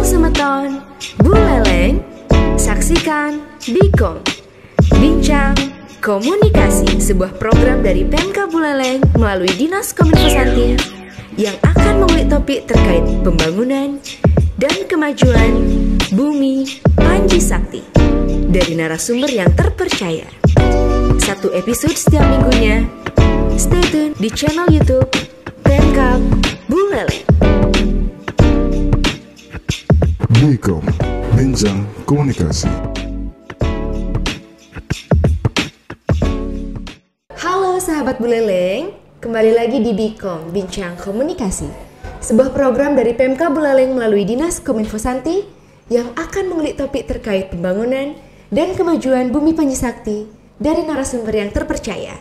Semeton, Buleleng, saksikan Bikom, Bincang Komunikasi, sebuah program dari Pemka Buleleng melalui Dinas Kominfo yang akan mengulik topik terkait pembangunan dan kemajuan Bumi Panji Sakti dari narasumber yang terpercaya. Satu episode setiap minggunya. Stay tune di channel YouTube Pemka Buleleng. Bikom, Bincang Komunikasi. Halo sahabat Buleleng, kembali lagi di Bikom, Bincang Komunikasi, sebuah program dari Pemka Buleleng melalui Dinas Kominfo yang akan mengulik topik terkait pembangunan dan kemajuan Bumi Panji Sakti dari narasumber yang terpercaya.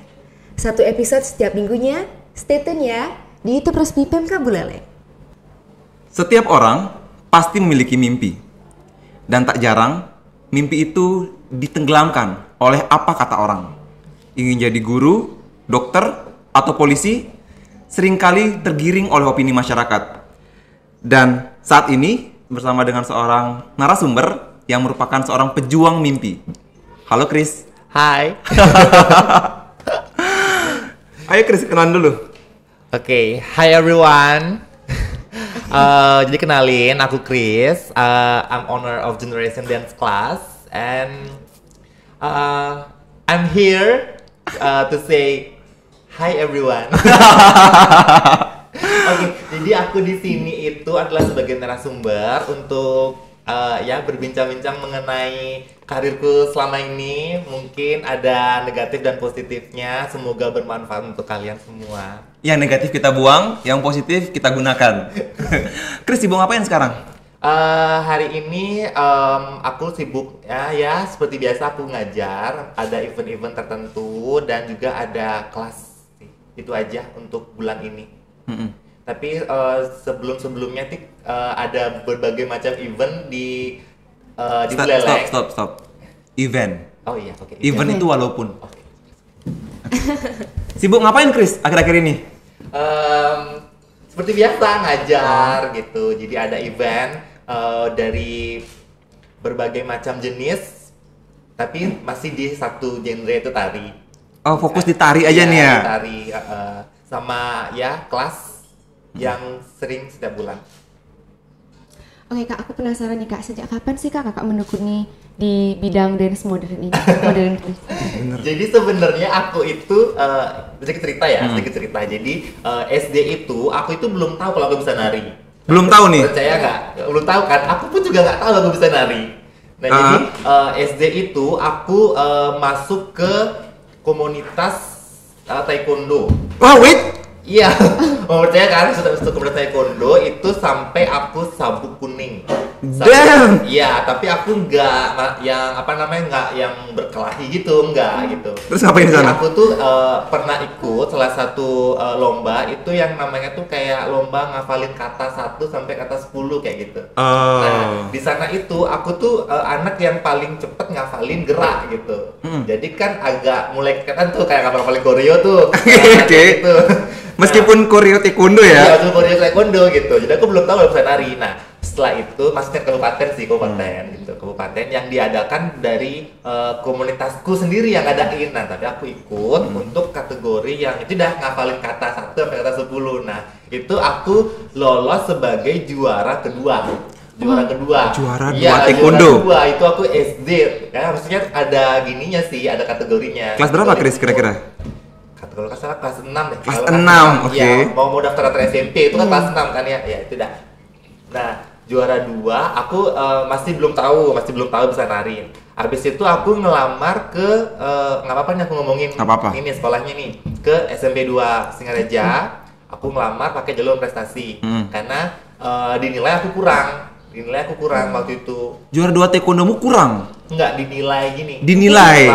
Satu episode setiap minggunya, stay tune ya di YouTube resmi Pemka Buleleng. Setiap orang pasti memiliki mimpi. Dan tak jarang, mimpi itu ditenggelamkan oleh apa kata orang. Ingin jadi guru, dokter, atau polisi, seringkali tergiring oleh opini masyarakat. Dan saat ini, bersama dengan seorang narasumber yang merupakan seorang pejuang mimpi. Halo Chris. Hai. Ayo Chris, kenalan dulu. Oke, hi everyone. Jadi kenalin, aku Chris. I'm owner of Generation Dance Class, and I'm here to say hi everyone. Oke, jadi aku di sini itu adalah sebagai narasumber untuk ya berbincang-bincang mengenai karirku selama ini. Mungkin ada negatif dan positifnya. Semoga bermanfaat untuk kalian semua. Yang negatif kita buang, yang positif kita gunakan. Chris, sibuk ngapain sekarang? Hari ini aku sibuk ya seperti biasa aku ngajar. Ada event-event tertentu dan juga ada kelas. Itu aja untuk bulan ini. Tapi sebelumnya ada berbagai macam event di Buleleng. Stop. Event. Oh iya, oke. Event itu walaupun. Okay. Sibuk ngapain Chris akhir-akhir ini? Seperti biasa ngajar gitu. Jadi ada event dari berbagai macam jenis, tapi masih di satu genre itu tari. Oh, fokus di tari aja nih ya? Tari sama ya kelas yang sering setiap bulan. Oke Kak, aku penasaran nih Kak, sejak kapan sih Kakak menekuni di bidang dance modern ini? Jadi sebenarnya aku itu sedikit cerita. Jadi SD itu aku itu belum tahu kalau aku bisa nari. Belum tahu nih? Percaya nggak? Belum tahu kan? Aku pun juga nggak tahu aku bisa nari. Nah jadi SD itu aku masuk ke komunitas taekwondo. Oh wait. Iya, mau percaya kan, sudah komunitas taekwondo itu sampai aku sabuk kuning. Damn. Iya, tapi aku nggak yang berkelahi gitu, nggak gitu. Terus ngapain di sana? Aku tuh pernah ikut salah satu lomba itu yang namanya tuh kayak lomba ngafalin kata 1 sampai kata 10 kayak gitu. Nah, di sana itu aku tuh anak yang paling cepet ngafalin gerak gitu. Jadi kan agak mulai kan tuh kayak ngafalin koreo tuh. Oke. Gitu. Meskipun koreo taekwondo ya? Iya, koreo taekwondo gitu. Jadi aku belum tahu kalau bisa nari. Nah, setelah itu masuknya kabupaten gitu. Kabupaten yang diadakan dari komunitasku sendiri yang ngadain. Nah, tapi aku ikut untuk kategori yang itu udah ngafalin kata 1 sampai kata 10. Nah, itu aku lolos sebagai juara kedua. Juara kedua taekwondo. Itu aku SD. Ya, maksudnya ada gininya sih, ada kategorinya. Kelas berapa Chris kira-kira? Kalau nggak salah kelas 6 deh. Kelas 6, oke. Ya, mau daftar SMP itu kan kelas 6 kan ya. Ya, itu dah. Nah, juara 2 aku masih belum tahu bisa nari. Habis itu aku ngelamar ke nggak apa-apa nih aku ngomongin ini sekolahnya nih, ke SMP 2 Singaraja. Aku ngelamar pakai jalur prestasi. Karena dinilai aku kurang waktu itu. Juara 2 taekwondomu kurang? Enggak, dinilai gini. Dinilai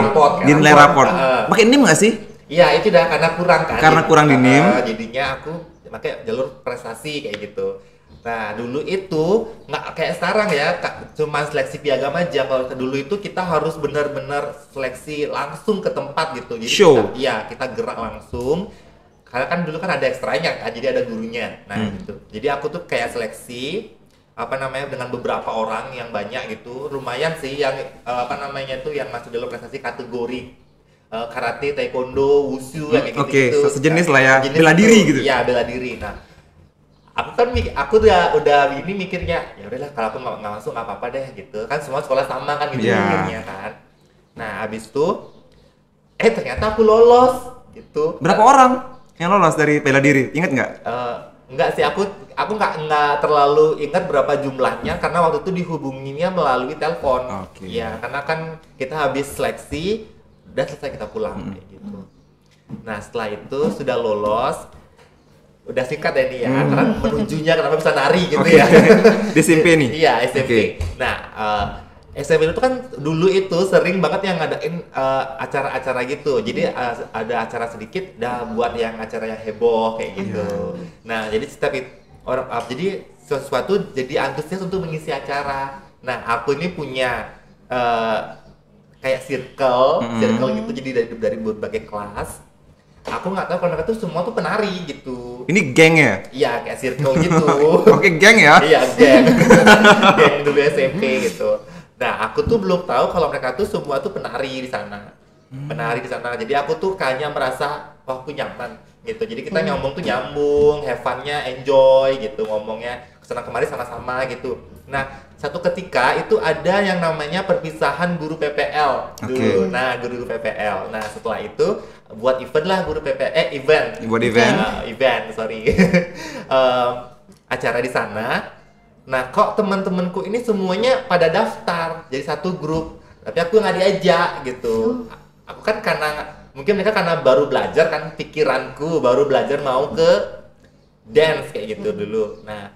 raport. Pakai NIM nggak sih? Iya, itu dah karena kurang kan. Karena kurang di NIM. Jadinya aku pakai jalur prestasi kayak gitu. Nah, dulu itu nggak kayak sekarang ya, cuma seleksi piagam aja. Kalau dulu itu kita harus benar-benar seleksi langsung ke tempat gitu. Jadi kita gerak langsung. Karena kan dulu kan ada ekstranya kan, jadi ada gurunya. Nah, gitu. Jadi aku tuh kayak seleksi dengan beberapa orang yang banyak gitu, lumayan sih yang yang masuk dalam prestasi kategori karate, taekwondo, wushu yang kayak gitu. Oke, sejenis lah ya, bela diri gitu. Iya, bela diri. Nah, aku udah ini mikirnya, ya udahlah kalau aku nggak masuk nggak apa-apa deh gitu. Kan semua sekolah sama kan gitu mikirnya kan. Nah, habis itu ternyata aku lolos gitu. Berapa orang yang lolos dari bela diri? Ingat nggak? Enggak sih, aku nggak terlalu ingat berapa jumlahnya karena waktu itu dihubunginya melalui telepon. Oke. Iya, karena kan kita habis seleksi, udah selesai kita pulang kayak gitu. Nah, setelah itu sudah lolos, udah singkat ya nih ya, karena menujunya kenapa bisa nari gitu ya. Di SMP nih? Iya, SMP. Okay. Nah, SMP itu kan dulu itu sering banget yang ngadain acara-acara gitu. Jadi ada acara sedikit, buat yang acara yang heboh kayak gitu. Nah, jadi setiap jadi sesuatu jadi antusias untuk mengisi acara. Nah, aku ini punya kayak circle gitu. Jadi dari berbagai kelas. Aku nggak tahu kalau mereka tuh semua tuh penari gitu. Ini geng ya? Iya, kayak circle gitu. Oke, geng ya? Iya, geng. Geng dulu SMP gitu. Nah, aku tuh belum tahu kalau mereka tuh semua tuh penari di sana. Penari di sana. Jadi aku tuh kayaknya merasa, wah, aku nyaman gitu. Jadi kita ngomong tuh nyambung, have fun-nya enjoy gitu, ngomongnya kesana kemari sama-sama gitu. Nah, satu ketika itu ada yang namanya perpisahan guru PPL dulu. Nah, guru PPL. Nah, setelah itu buat event lah guru PPL, event, sorry. Acara di sana. Nah, kok teman-temanku ini semuanya pada daftar jadi satu grup, tapi aku nggak diajak gitu. Aku kan mungkin mereka karena baru belajar kan, pikiranku baru belajar mau ke dance kayak gitu dulu. Nah,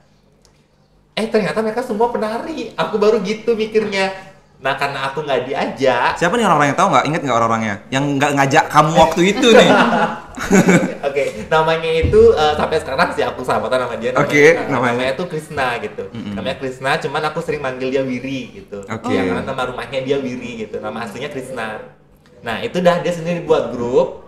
ternyata mereka semua penari. Aku baru gitu mikirnya. Nah, karena aku nggak diajak. Siapa nih orang-orang yang tahu nggak? Ingat nggak orang-orangnya? Yang nggak ngajak kamu waktu itu nih? Oke, namanya itu sampai sekarang sih aku sahabatan sama dia. Namanya itu Krisna gitu. Namanya Krisna, cuman aku sering manggil dia Wiri gitu. Karena nama rumahnya dia Wiri gitu. Nama aslinya Krisna. Nah, itu dah dia sendiri buat grup.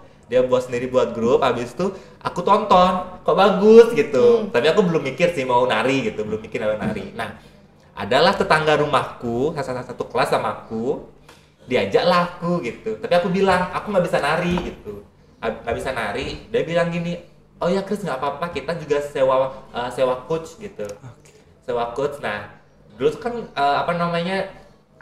Habis itu aku tonton, kok bagus gitu. Tapi aku belum mikir sih mau nari gitu, belum mikir mau nari. Nah, adalah tetangga rumahku, satu kelas sama aku, diajaklah aku gitu. Tapi aku bilang, aku nggak bisa nari gitu. Nggak bisa nari, dia bilang gini, oh ya Chris nggak apa-apa, kita juga sewa coach gitu. Sewa coach. Nah, dulu tuh kan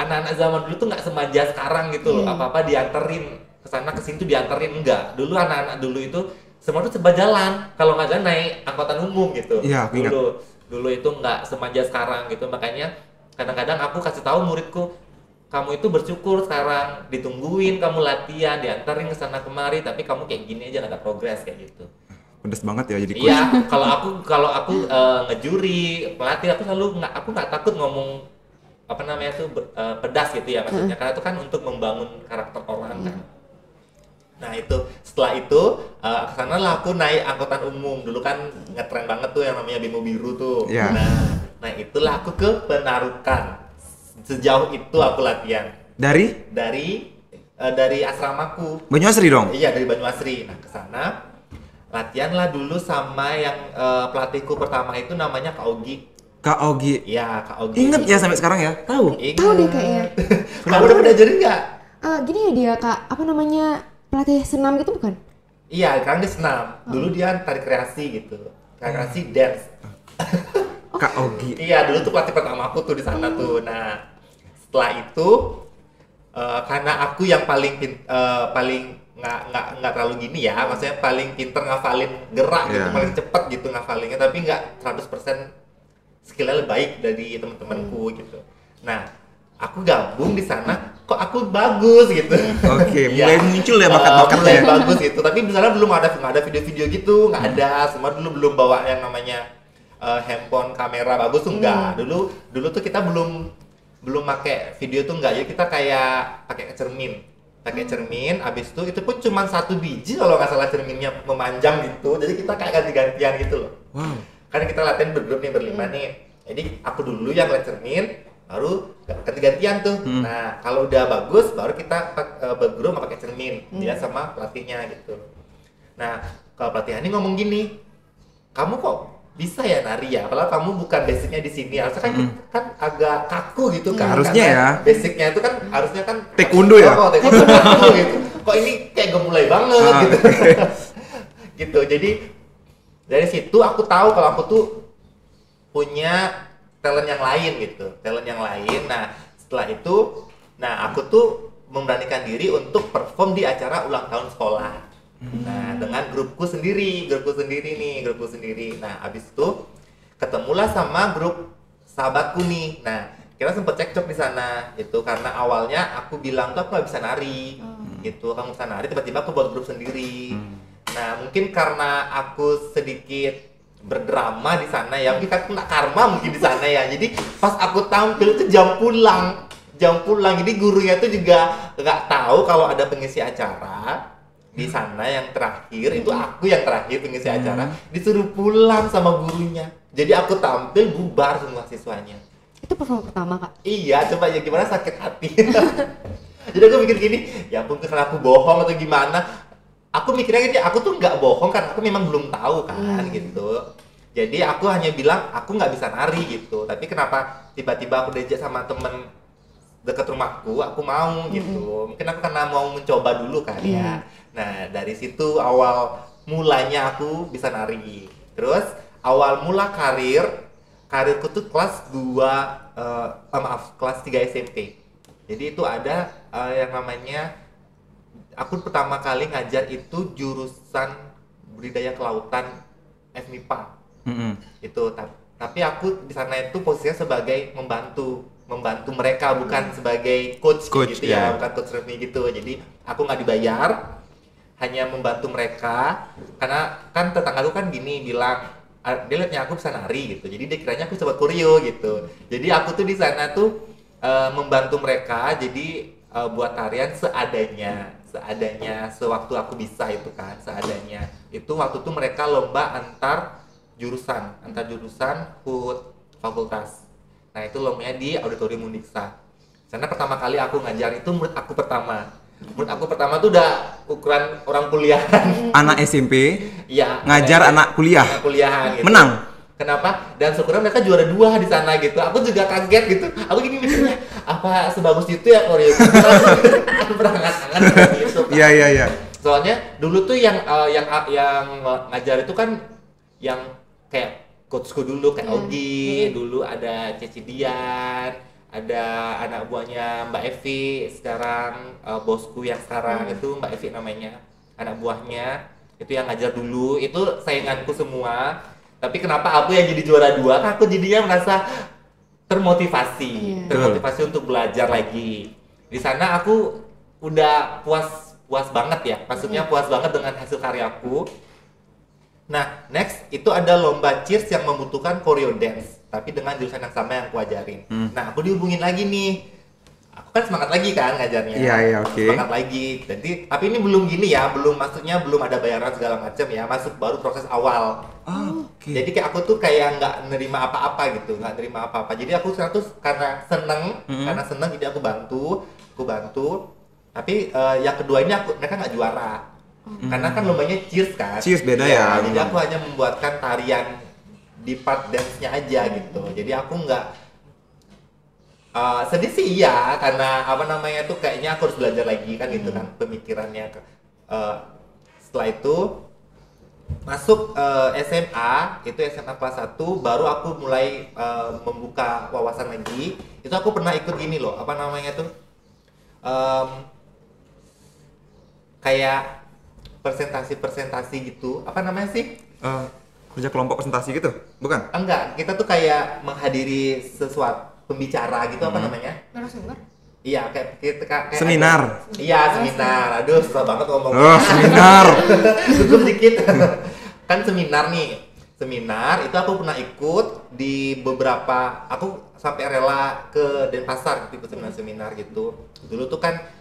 anak-anak zaman dulu tuh nggak semanja sekarang gitu loh. Apa-apa dianterin kesana kesini tuh dianterin, enggak. Dulu anak-anak dulu itu semua tuh serba jalan, kalau nggak jalan naik angkutan umum gitu. Iya, Dulu itu nggak semanja sekarang gitu. Makanya kadang-kadang aku kasih tahu muridku, kamu itu bersyukur sekarang, ditungguin kamu latihan, diantarin kesana kemari, tapi kamu kayak gini aja nggak ada progres kayak gitu. Pedes banget ya jadi coach. Iya, kalau aku ngejuri pelatih, aku nggak takut ngomong pedas gitu ya maksudnya, karena itu kan untuk membangun karakter orang kan. Nah, itu setelah itu kesana lah aku naik angkutan umum. Dulu kan ngetren banget tuh yang namanya Bemo Biru tuh. Nah itulah aku ke Penarukan. Sejauh itu aku latihan dari asramaku. Banyuasri dong? Iya, dari Banyuasri. Nah, kesana latihan lah dulu sama yang pelatihku pertama itu namanya Kak Ogi. Kak Ogi? Iya, Kak Ogi. Ingat ya sampai sekarang ya? Tahu deh kayaknya. Kamu udah pernah jadi nggak? Gini ya dia Kak, pelatih senam gitu bukan? Iya, sekarang dia senam. Dulu dia tarik kreasi gitu. Kreasi dance. Kak Ogi. Iya, dulu tuh pelatih pertama aku tuh di sana tuh. Nah, setelah itu karena aku yang paling nggak terlalu gini ya, maksudnya paling pinter ngafalin gerak gitu, paling cepet gitu ngafalinnya, tapi nggak 100% skillnya lebih baik dari teman-temanku gitu. Nah, aku gabung di sana, kok aku bagus gitu. Oke, mulai muncul ya bakat-bakatnya. Mulai bagus gitu. Tapi misalnya belum ada video-video gitu, nggak ada. Semua dulu belum bawa yang namanya handphone kamera bagus tuh enggak. Dulu tuh kita belum pakai video tuh enggak. Jadi kita kayak pakai cermin. Abis itu pun cuma 1 biji kalau nggak salah, cerminnya memanjang gitu. Jadi kita kayak ganti-gantian gitu loh. Wow. Karena kita latihan bergrup nih, berlima nih. Jadi aku dulu yang lihat cermin, baru ganti-gantian tuh. Nah, kalau udah bagus baru kita berguru sama pakai cermin, dia sama pelatihnya gitu. Nah, kalau pelatih ini ngomong gini, kamu kok bisa ya nari ya, padahal kamu bukan basicnya di sini, harusnya kan agak kaku gitu kan. Harusnya karena ya. basicnya itu kan harusnya kan Taekwondo ya? Taekwondo kaku gitu. Kok ini kayak gemulai banget gitu. Gitu. Jadi dari situ aku tahu kalau aku tuh punya talent yang lain gitu, talent yang lain. Nah setelah itu, aku tuh memberanikan diri untuk perform di acara ulang tahun sekolah. Nah, dengan grupku sendiri nih. Nah, abis itu ketemulah sama grup sahabatku nih. Nah, kita sempet cekcok di sana itu karena awalnya aku bilang tuh aku gak bisa nari. Gitu, kamu bisa nari, tiba-tiba aku buat grup sendiri. Nah, mungkin karena aku sedikit berdrama di sana ya, mungkin aku kena karma mungkin di sana ya. Jadi pas aku tampil itu jam pulang. Jadi gurunya tuh juga nggak tahu kalau ada pengisi acara di sana yang terakhir, itu aku yang terakhir pengisi acara, disuruh pulang sama gurunya. Jadi aku tampil bubar semua siswanya. Itu perform pertama Kak? Iya, coba ya gimana sakit hati. Jadi aku mikir gini, ya ampun karena aku bohong atau gimana. Aku mikirnya gini, aku tuh nggak bohong karena aku memang belum tahu kan gitu. Jadi aku hanya bilang aku nggak bisa nari gitu. Tapi kenapa tiba-tiba aku diajak sama temen dekat rumahku, aku mau gitu. Mungkin aku karena mau mencoba dulu kan ya. Nah dari situ awal mulanya aku bisa nari. Terus awal mula karirku tuh kelas 2, kelas 3 SMP. Jadi itu ada yang namanya, aku pertama kali ngajar itu jurusan budidaya kelautan FMIPA. Itu tapi aku di sana itu posisinya sebagai membantu mereka, bukan sebagai coach gitu ya, bukan coach resmi gitu. Jadi aku nggak dibayar, hanya membantu mereka karena kan tetanggaku kan gini bilang, dia liatnya aku bisa nari gitu, jadi dia kiranya aku sobat koreo gitu. Jadi aku tuh di sana tuh membantu mereka, jadi buat tarian seadanya sewaktu aku bisa itu kan, seadanya. Itu waktu itu mereka lomba antar jurusan HUT fakultas. Nah itu lombanya di auditorium Undiksa. Karena pertama kali aku ngajar itu murid aku pertama tuh udah ukuran orang kuliahan. Anak SMP Iya, ngajar anak kuliah. Anak kuliahan gitu. Menang. Kenapa? Dan syukurnya mereka juara 2 di sana gitu. Aku juga kaget gitu. Aku gini mikirnya, apa sebagus itu ya koreo? Aku berangan-angan gitu. Iya. Soalnya dulu tuh yang ngajar itu kan yang kayak coachku dulu kayak Ogi, dulu ada Ceci Dian, ada anak buahnya Mbak Evi, sekarang bosku yang sekarang itu Mbak Evi namanya, anak buahnya itu yang ngajar dulu, itu sainganku semua. Tapi kenapa aku yang jadi juara 2? Kan aku jadinya merasa termotivasi untuk belajar lagi. Di sana aku udah puas banget ya, maksudnya puas banget dengan hasil karyaku. Nah, next itu ada lomba cheers yang membutuhkan choreo dance, tapi dengan jurusan yang sama yang aku ajarin. Nah, aku dihubungin lagi nih. Aku kan semangat lagi kan ngajarnya. Iya, oke. Semangat lagi. Jadi, tapi ini belum gini ya, maksudnya belum ada bayaran segala macam ya, masuk baru proses awal. Oke. Jadi kayak aku tuh kayak nggak nerima apa-apa gitu, Jadi aku sekarang tuh karena seneng, jadi aku bantu. Tapi yang kedua ini mereka nggak juara. Karena kan lombanya cheers kan. Cheers beda ya. Jadi aku hanya membuatkan tarian di part dance-nya aja gitu. Jadi aku nggak sedih sih iya, karena tuh kayaknya aku harus belajar lagi kan gitu kan pemikirannya. Setelah itu masuk SMA, itu SMA kelas 1 baru aku mulai membuka wawasan lagi. Itu aku pernah ikut gini loh, kayak presentasi gitu, Kerja kelompok presentasi gitu, bukan? Enggak, kita tuh kayak menghadiri sesuatu pembicara gitu, Narasumber? Iya, kayak Seminar. Iya, seminar. Aduh, susah banget ngomongnya. Oh, seminar. Cukup dikit. Kan seminar nih. Seminar itu aku pernah ikut di beberapa, aku sampai rela ke Denpasar gitu, seminar gitu. Dulu tuh kan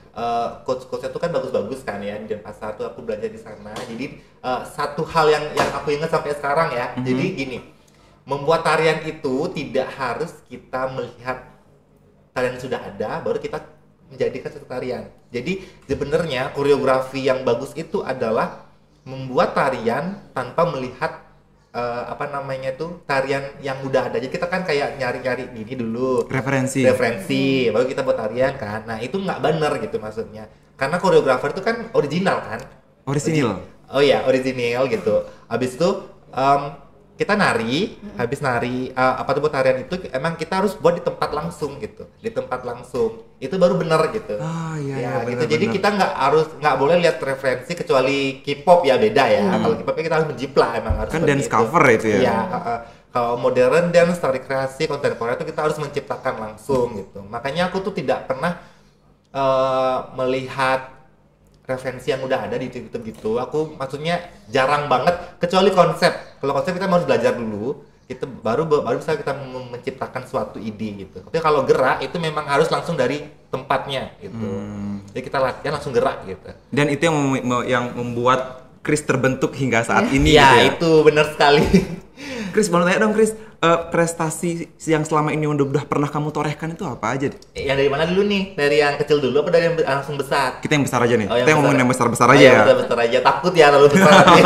coach-coachnya tuh kan bagus-bagus kan ya, di Denpasar tuh aku belajar di sana. Jadi satu hal yang aku ingat sampai sekarang ya. Jadi gini, membuat tarian itu tidak harus kita melihat tarian yang sudah ada baru kita menjadikan satu tarian. Jadi sebenarnya koreografi yang bagus itu adalah membuat tarian tanpa melihat apa namanya tuh tarian yang udah ada. Jadi kita kan kayak nyari-nyari ini dulu Referensi. baru kita buat tarian kan. Nah itu nggak bener gitu maksudnya, karena koreografer itu kan original kan. Orisinil. Oh iya, original gitu. Habis itu kita nari, habis nari apa tuh buat tarian itu emang kita harus buat di tempat langsung gitu, di tempat langsung itu baru bener gitu. Ah, iya, ya, iya, gitu. bener, Jadi bener. kita nggak boleh lihat referensi kecuali K-pop ya, beda ya. Kalau K-pop kita harus menjiplak, emang harus Kan seperti dance cover itu ya? Iya. Kalau modern dance, tari kreasi, kontemporer itu kita harus menciptakan langsung gitu. Makanya aku tuh tidak pernah melihat referensi yang udah ada di YouTube gitu. Aku maksudnya jarang banget, kecuali konsep. Kalau konsep kita harus belajar dulu, kita baru bisa kita menciptakan suatu ide gitu. Tapi kalau gerak itu memang harus langsung dari tempatnya gitu. Jadi kita latihan langsung gerak gitu. Dan itu yang membuat Chris terbentuk hingga saat ini Iya, gitu ya. itu benar sekali. Chris, boleh tanya dong Chris, prestasi yang selama ini udah pernah kamu torehkan itu apa aja? Yang dari mana dulu nih? Dari yang kecil dulu apa dari yang langsung besar? Kita yang besar aja nih. Oh, Kita yang ngomongin yang besar-besar Oh, aja yang ya. besar-besar aja. Takut ya kalau besar nanti.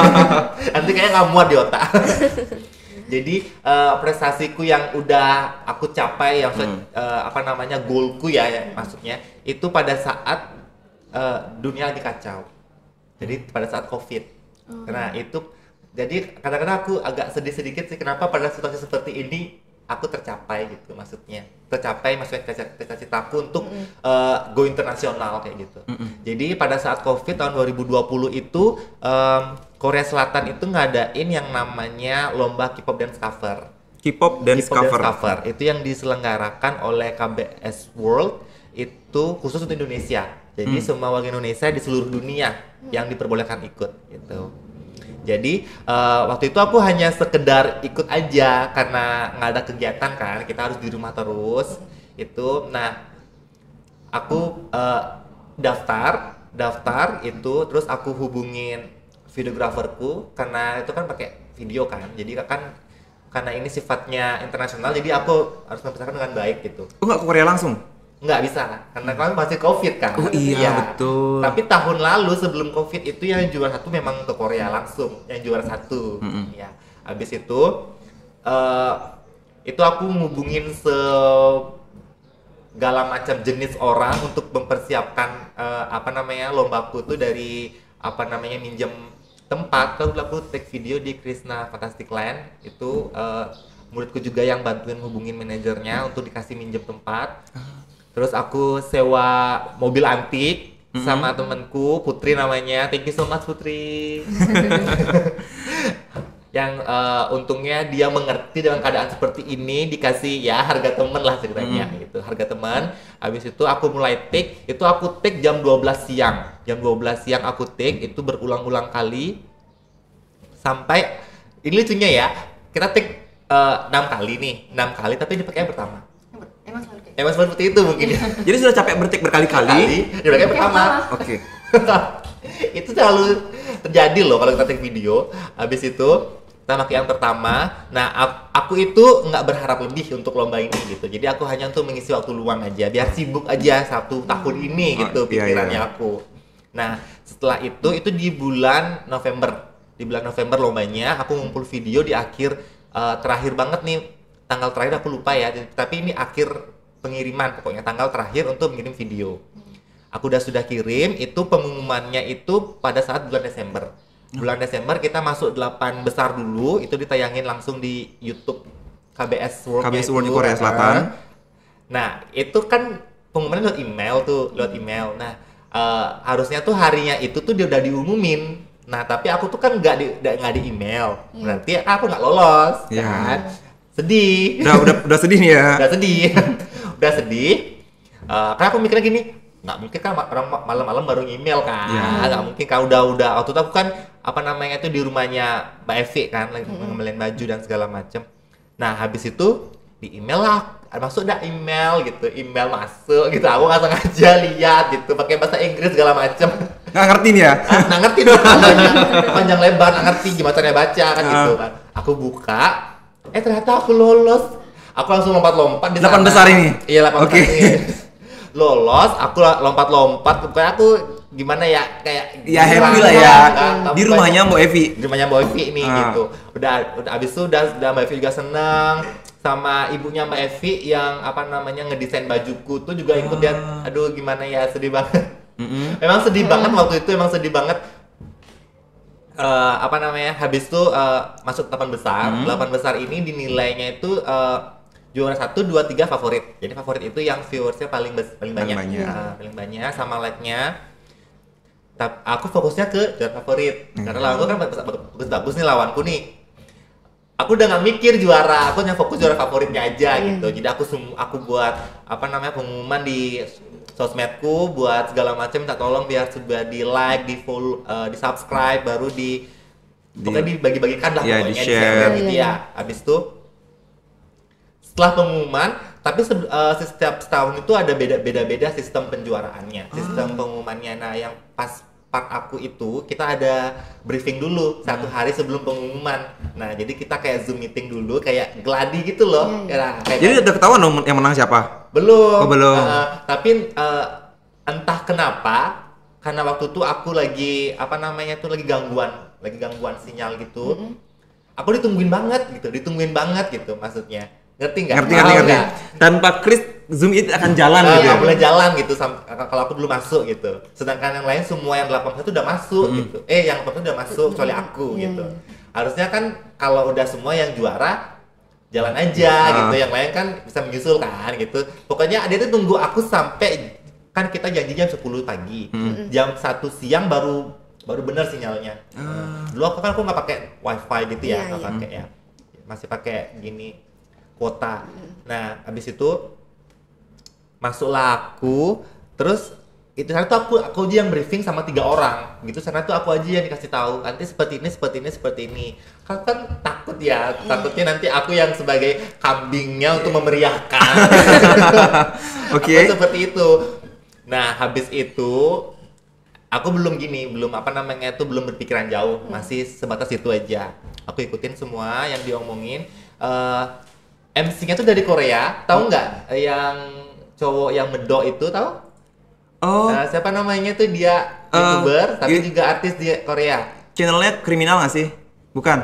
Nanti kayaknya nggak muat di otak. Jadi prestasiku yang udah aku capai, yang apa namanya goalku ya maksudnya itu pada saat dunia lagi kacau. Jadi pada saat COVID. Karena itu jadi kadang-kadang aku agak sedih sedikit sih kenapa pada situasi seperti ini aku tercapai gitu maksudnya. Tercapai maksudnya cita-citaku untuk go internasional kayak gitu. Jadi pada saat COVID tahun 2020 itu Korea Selatan itu ngadain yang namanya lomba K-pop dance cover. K-pop dance K-pop cover. dance cover itu yang diselenggarakan oleh KBS World itu khusus untuk Indonesia. Jadi semua warga Indonesia di seluruh dunia yang diperbolehkan ikut gitu. Jadi waktu itu aku hanya sekedar ikut aja karena nggak ada kegiatan kan, kita harus di rumah terus itu. Nah aku daftar itu, terus aku hubungin videograferku karena itu kan pakai video kan, jadi kan karena ini sifatnya internasional jadi aku harus mempersiapkan dengan baik gitu. Oh, nggak ke Korea langsung? Nggak bisa karena kan masih COVID kan. Oh iya, betul. Tapi tahun lalu sebelum COVID itu yang juara satu memang ke Korea langsung, yang juara satu. Ya, habis itu aku ngubungin segala macam jenis orang untuk mempersiapkan apa namanya lombaku tuh, dari apa namanya minjem tempat. Kalau aku take video di Krishna Fantastic Land itu muridku juga yang bantuin hubungin manajernya untuk dikasih minjem tempat. Terus aku sewa mobil antik sama temenku Putri namanya. Thank you so much Putri. Yang untungnya dia mengerti dengan keadaan seperti ini, dikasih ya harga temen lah ceritanya gitu, harga teman. Habis itu aku mulai take, itu aku take jam 12 siang. Jam 12 siang aku take, itu berulang-ulang kali sampai ini lucunya ya. Kita take 6 kali nih, 6 kali tapi dipakai yang pertama. Emang seperti itu mungkin ya. Jadi sudah capek bertik berkali-kali. Dipakai yang pertama. Oke. Itu selalu terjadi loh kalau kita take video. Habis itu kita pakai yang pertama. Nah aku itu nggak berharap lebih untuk lomba ini gitu. Jadi aku hanya untuk mengisi waktu luang aja, biar sibuk aja 1 tahun ini gitu pikirannya aku. Nah setelah itu di bulan November. Di bulan November lombanya aku ngumpul video di akhir terakhir banget nih, tanggal terakhir aku lupa ya, tapi ini akhir pengiriman pokoknya, tanggal terakhir untuk mengirim video. Aku sudah kirim, itu pengumumannya itu pada saat bulan Desember. Bulan Desember kita masuk 8 besar dulu, itu ditayangin langsung di YouTube KBS World. KBS World di Korea Selatan. Nah, itu kan pengumumannya lewat email tuh, lewat email. Nah, harusnya tuh harinya itu tuh dia udah diumumin. Nah, tapi aku tuh kan nggak di email. Berarti aku nggak lolos, kan? Sedih. Udah sedih nih ya. Udah sedih. Karena aku mikirnya gini, nggak mungkin kan orang malam-malam baru email kan, nggak mungkin kan udah waktu itu aku kan apa namanya itu di rumahnya Mbak Evi kan lagi ngemilin baju dan segala macam. Nah habis itu di email lah, masuk email gitu, email masuk gitu, aku nggak sengaja lihat gitu pakai bahasa Inggris segala macam. Nggak ngerti nih ya? Nggak ngerti dong, panjang lebar nggak ngerti gimana caranya baca kan gitu kan. Aku buka, ternyata aku lolos. Aku langsung lompat-lompat di 8 besar ini? Iya 8 Oke. besar ini. Lolos, aku lompat-lompat, pokoknya aku gimana ya, kayak Ya happy lah ya. Di rumahnya Mbak Evi. Di rumahnya Mbak Evi nih gitu. Udah abis itu udah Mbak Evi juga seneng sama ibunya Mbak Evi yang apa namanya ngedesain bajuku tuh juga ikut dia. Aduh gimana ya, sedih banget. Emang sedih banget waktu itu, emang sedih banget. Apa namanya, habis itu masuk 8 besar. 8 besar ini dinilainya itu juara 1, 2, 3 favorit. Jadi favorit itu yang viewersnya paling banyak. Paling banyak sama like-nya. Aku fokusnya ke juara favorit. Karena lawanku kan bagus nih lawanku nih. Aku udah nggak mikir juara, aku hanya fokus juara favoritnya aja gitu. Jadi aku buat apa namanya pengumuman di sosmedku, buat segala macam, minta tolong biar sudah di like, di follow, di subscribe, baru pokoknya dibagi-bagikan lah pokoknya, di share gitu ya. Habis itu setelah pengumuman, tapi setiap setahun itu ada beda-beda sistem penjuaraannya, sistem pengumumannya. Nah yang pas part aku itu kita ada briefing dulu 1 hari sebelum pengumuman. Nah jadi kita kayak Zoom meeting dulu, kayak gladi gitu loh. Jadi udah ketahuan dong yang menang siapa? Belum. Belum. Tapi entah kenapa, karena waktu itu aku lagi apa namanya tuh lagi gangguan sinyal gitu. Aku ditungguin banget gitu maksudnya. Ngerti nggak? Ngerti. Tanpa Chris, Zoom itu akan jalan gitu ya? Mulai jalan gitu, kalau aku belum masuk gitu. Sedangkan yang lain semua yang 81 udah masuk gitu. Yang 81 udah masuk, kecuali aku gitu. Harusnya kan kalau udah semua yang juara, jalan aja gitu. Yang lain kan bisa menyusul kan gitu. Pokoknya dia tuh tunggu aku sampai, kan kita janji jam 10 pagi. Jam 1 siang baru bener sinyalnya. Dulu aku nggak pakai wifi gitu ya, nggak pakai ya. Masih pakai gini kuota. Nah, habis itu masuklah aku, terus itu sana tuh aku aja yang briefing sama 3 orang gitu. Sana tuh aku aja yang dikasih tahu nanti seperti ini. Kan takut ya, takutnya nanti aku yang sebagai kambingnya untuk memeriahkan. Oke. Seperti itu. Nah, habis itu aku belum berpikiran jauh, masih sebatas itu aja. Aku ikutin semua yang diomongin. MC-nya tuh dari Korea, tahu nggak? Yang cowok yang medok itu, tahu? Siapa namanya tuh, dia YouTuber tapi juga artis di Korea. Channelnya kriminal nggak sih? Bukan.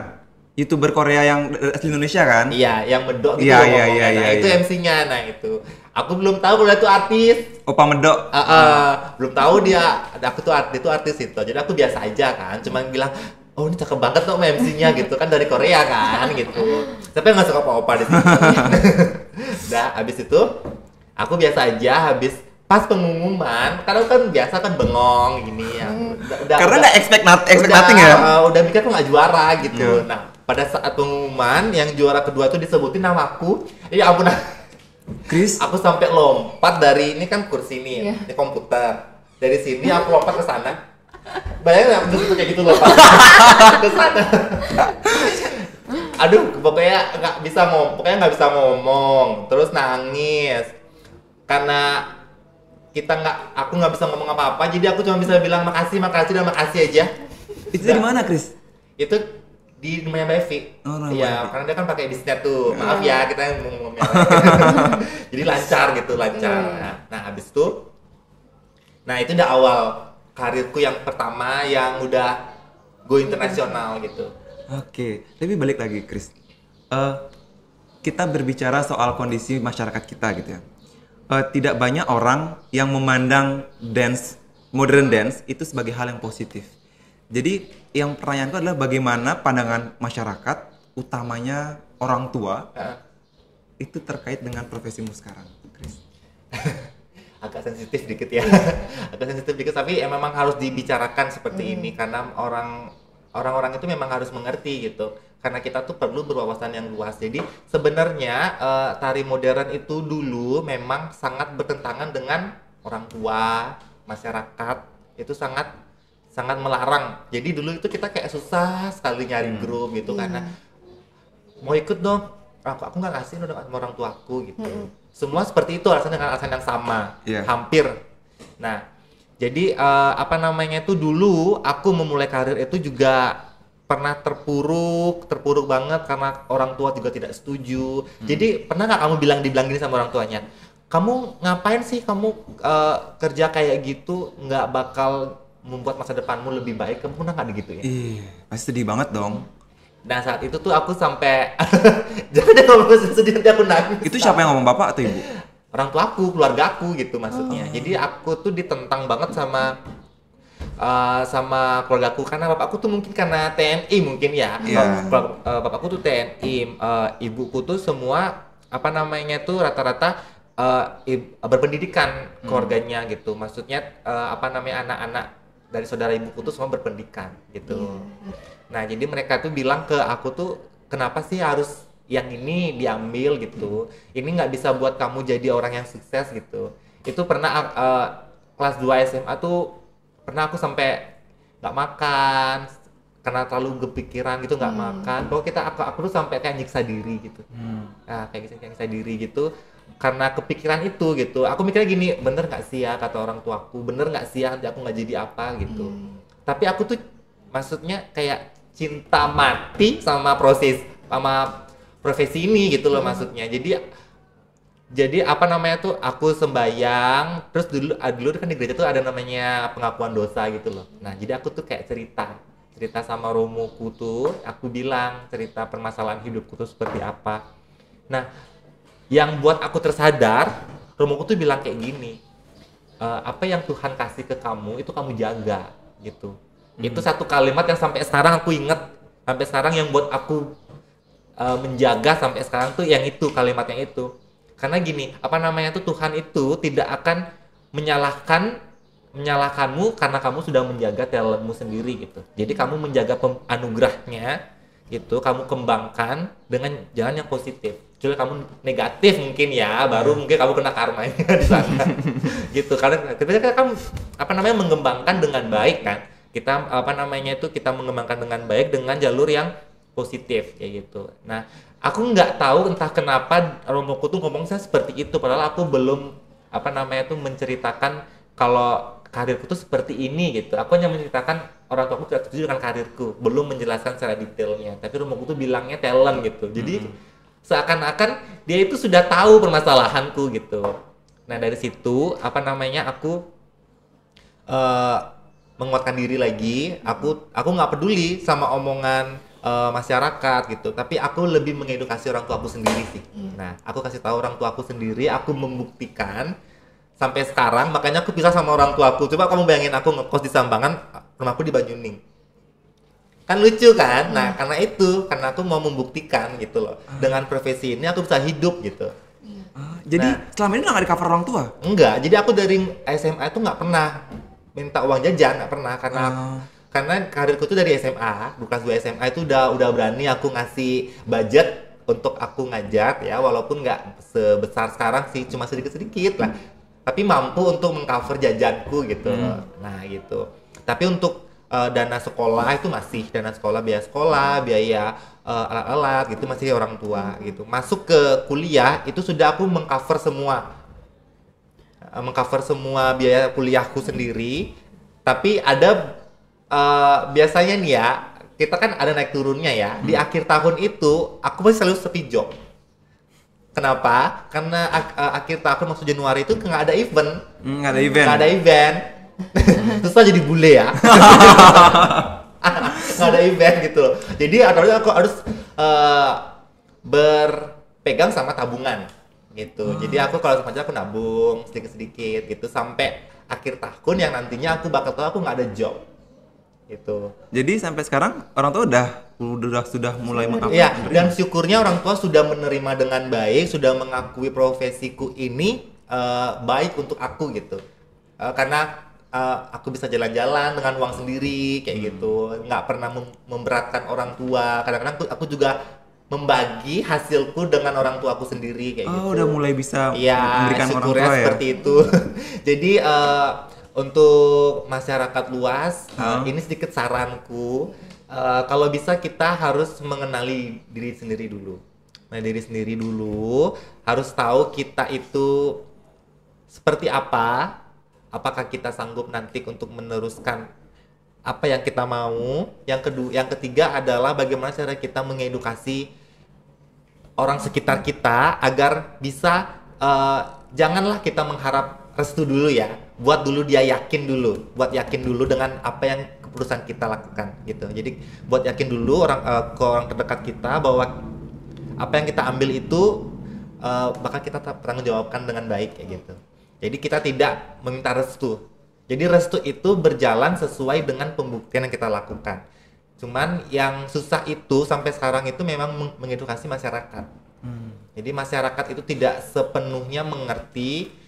YouTuber Korea yang asli Indonesia kan? Iya, yang medok gitu. Iya. Itu MC-nya. Nah itu, aku belum tahu kalau itu artis. Opa medok. Belum tahu dia. Aku tuh artis itu. Jadi aku biasa aja kan, cuman bilang, oh ini cakep banget tuh MC-nya gitu kan, dari Korea kan gitu. Tapi nggak suka opa-opa di situ. Nah, habis itu aku biasa aja. Habis pas pengumuman, karena kan biasa kan bengong gini ya. Karena nggak expect nothing ya. Udah mikir aku nggak juara gitu. Nah, pada saat pengumuman yang juara kedua itu disebutin namaku. Ya ampun. Chris, aku sampai lompat dari ini kan kursi ini, ini komputer. Dari sini aku lompat ke sana. Bayangin aku kayak gitu loh Pak. Ke sana. Aduh, pokoknya nggak bisa ngomong, terus nangis. Karena aku nggak bisa ngomong apa-apa, jadi aku cuma bisa bilang makasih dan makasih aja. Itu di mana, Chris? Itu di rumahnya Mbak Evi. Iya, karena dia kan pakai bisnet tuh. Maaf ya, kita yang ngomongnya. Jadi lancar. Nah, habis itu, itu udah awal karirku yang pertama yang udah go internasional gitu. Oke, tapi balik lagi Chris, kita berbicara soal kondisi masyarakat kita gitu ya. Tidak banyak orang yang memandang modern dance itu sebagai hal yang positif. Jadi yang pertanyaanku adalah bagaimana pandangan masyarakat, utamanya orang tua, itu terkait dengan profesimu sekarang, Chris. Agak sensitif dikit ya. Tapi memang harus dibicarakan seperti ini karena orang-orang itu memang harus mengerti gitu. Karena kita tuh perlu berwawasan yang luas. Jadi sebenarnya tari modern itu dulu memang sangat bertentangan dengan orang tua, masyarakat itu sangat melarang. Jadi dulu itu kita kayak susah sekali nyari grup gitu karena mau ikut dong. Aku nggak ngasih udah sama orang tuaku gitu. Semua seperti itu alasan yang sama, hampir. Nah, jadi itu dulu aku memulai karir itu juga pernah terpuruk banget karena orang tua juga tidak setuju. Jadi pernah nggak kamu dibilang gini sama orang tuanya? kamu ngapain sih kamu kerja kayak gitu, nggak bakal membuat masa depanmu lebih baik, kamu pernah nggak gitu ya? Ih, pasti sedih banget dong. Nah saat itu tuh aku sampai jangan ngomong sedih nanti aku nangis. Itu siapa yang ngomong, bapak atau ibu? Orang tua aku, keluarga aku gitu maksudnya. Jadi aku tuh ditentang banget sama keluarga aku, karena bapakku tuh mungkin karena TNI mungkin ya. Iya. Bapakku tuh TNI, ibuku tuh semua apa namanya tuh rata-rata berpendidikan keluarganya gitu. Maksudnya apa namanya anak-anak dari saudara ibuku tuh semua berpendidikan gitu. Nah jadi mereka tuh bilang ke aku tuh, kenapa sih harus yang ini diambil gitu, ini nggak bisa buat kamu jadi orang yang sukses gitu. Itu pernah kelas 2 SMA tuh pernah aku sampai nggak makan karena terlalu kepikiran gitu, nggak makan. Pokoknya aku tuh sampai kayak nyiksa diri gitu. Nah kayak nyiksa diri gitu karena kepikiran itu gitu. Aku mikirnya gini, bener nggak sih ya kata orang tuaku, bener nggak sih ya nanti aku nggak jadi apa gitu. Tapi aku tuh maksudnya kayak cinta mati sama profesi ini gitu loh maksudnya. Jadi apa namanya tuh aku sembayang, terus dulu kan di gereja tuh ada namanya pengakuan dosa gitu loh. Nah jadi aku tuh kayak cerita sama romoku tuh, aku bilang cerita permasalahan hidupku tuh seperti apa. Nah yang buat aku tersadar, romoku tuh bilang kayak gini, apa yang Tuhan kasih ke kamu itu kamu jaga gitu. Itu satu kalimat yang sampai sekarang aku inget, sampai sekarang yang buat aku menjaga sampai sekarang tuh yang itu, kalimatnya itu. Karena gini, apa namanya tuh, Tuhan itu tidak akan menyalahkanmu karena kamu sudah menjaga talentmu sendiri gitu. Jadi kamu menjaga anugerahnya gitu, kamu kembangkan dengan jalan yang positif. Kecuali kamu negatif mungkin ya, baru mungkin kamu kena karmanya di sana. Gitu. Karena ketika kamu apa namanya mengembangkan dengan baik kan, kita apa namanya itu kita mengembangkan dengan baik dengan jalur yang positif kayak gitu. Nah, aku nggak tahu entah kenapa romoku tuh ngomong saya seperti itu, padahal aku belum apa namanya tuh menceritakan kalau karirku tuh seperti ini gitu. Aku hanya menceritakan orang tuaku tidak setuju dengan karirku, belum menjelaskan secara detailnya. Tapi romoku tuh bilangnya talent gitu. Jadi seakan-akan dia itu sudah tahu permasalahanku gitu. Nah dari situ apa namanya aku menguatkan diri lagi. Aku nggak peduli sama omongan masyarakat gitu, tapi aku lebih mengedukasi orang tuaku sendiri sih. Nah aku kasih tahu orang tuaku sendiri, aku membuktikan sampai sekarang. Makanya aku pisah sama orang tuaku. Coba kamu bayangin aku ngekos di Sambangan, rumahku di Banyuning. Kan lucu kan? Nah karena aku mau membuktikan gitu loh, dengan profesi ini aku bisa hidup gitu. Jadi selama ini nggak di-cover orang tua? Enggak, jadi aku dari SMA itu nggak pernah minta uang jajan, nggak pernah, karena karirku tuh dari SMA, kelas 2 SMA itu udah berani aku ngasih budget untuk aku ngajar ya, walaupun nggak sebesar sekarang sih, cuma sedikit-sedikit lah, tapi mampu untuk mengcover jajanku gitu. Nah gitu. Tapi untuk dana sekolah itu masih biaya sekolah, biaya alat-alat gitu masih orang tua gitu. Masuk ke kuliah itu sudah aku mengcover semua biaya kuliahku sendiri. Tapi ada biasanya nih ya, kita kan ada naik turunnya ya. Di akhir tahun itu aku masih selalu sepi job. Kenapa? Karena akhir tahun masuk Januari itu nggak ada event. Nggak ada event. Susah jadi bule ya. Nggak ada event gitu loh. Jadi aku harus berpegang sama tabungan gitu. Jadi aku kalau sama aku nabung sedikit-sedikit gitu sampai akhir tahun yang nantinya aku bakal tahu aku nggak ada job gitu. Jadi sampai sekarang orang tua sudah mulai mengakui. Iya, dan syukurnya orang tua sudah menerima dengan baik, sudah mengakui profesiku ini baik untuk aku gitu. Karena aku bisa jalan-jalan dengan uang sendiri kayak gitu, nggak pernah memberatkan orang tua. Kadang-kadang aku juga membagi hasilku dengan orang tuaku sendiri kayak gitu. Udah mulai bisa ya, memberikan orang tua ya. Seperti itu. Jadi untuk masyarakat luas, ini sedikit saranku. Kalau bisa kita harus mengenali diri sendiri dulu. Nah, diri sendiri dulu, harus tahu kita itu seperti apa. Apakah kita sanggup nanti untuk meneruskan apa yang kita mau. Yang ketiga adalah bagaimana cara kita mengedukasi orang sekitar kita agar bisa janganlah kita mengharap restu dulu ya. Buat yakin dulu dengan apa yang keputusan kita lakukan gitu. Jadi buat yakin dulu ke orang terdekat kita bahwa apa yang kita ambil itu bakal kita pertanggungjawabkan dengan baik kayak gitu. Jadi kita tidak meminta restu. Jadi restu itu berjalan sesuai dengan pembuktian yang kita lakukan. Cuman yang susah itu sampai sekarang itu memang mengedukasi masyarakat. Jadi masyarakat itu tidak sepenuhnya mengerti.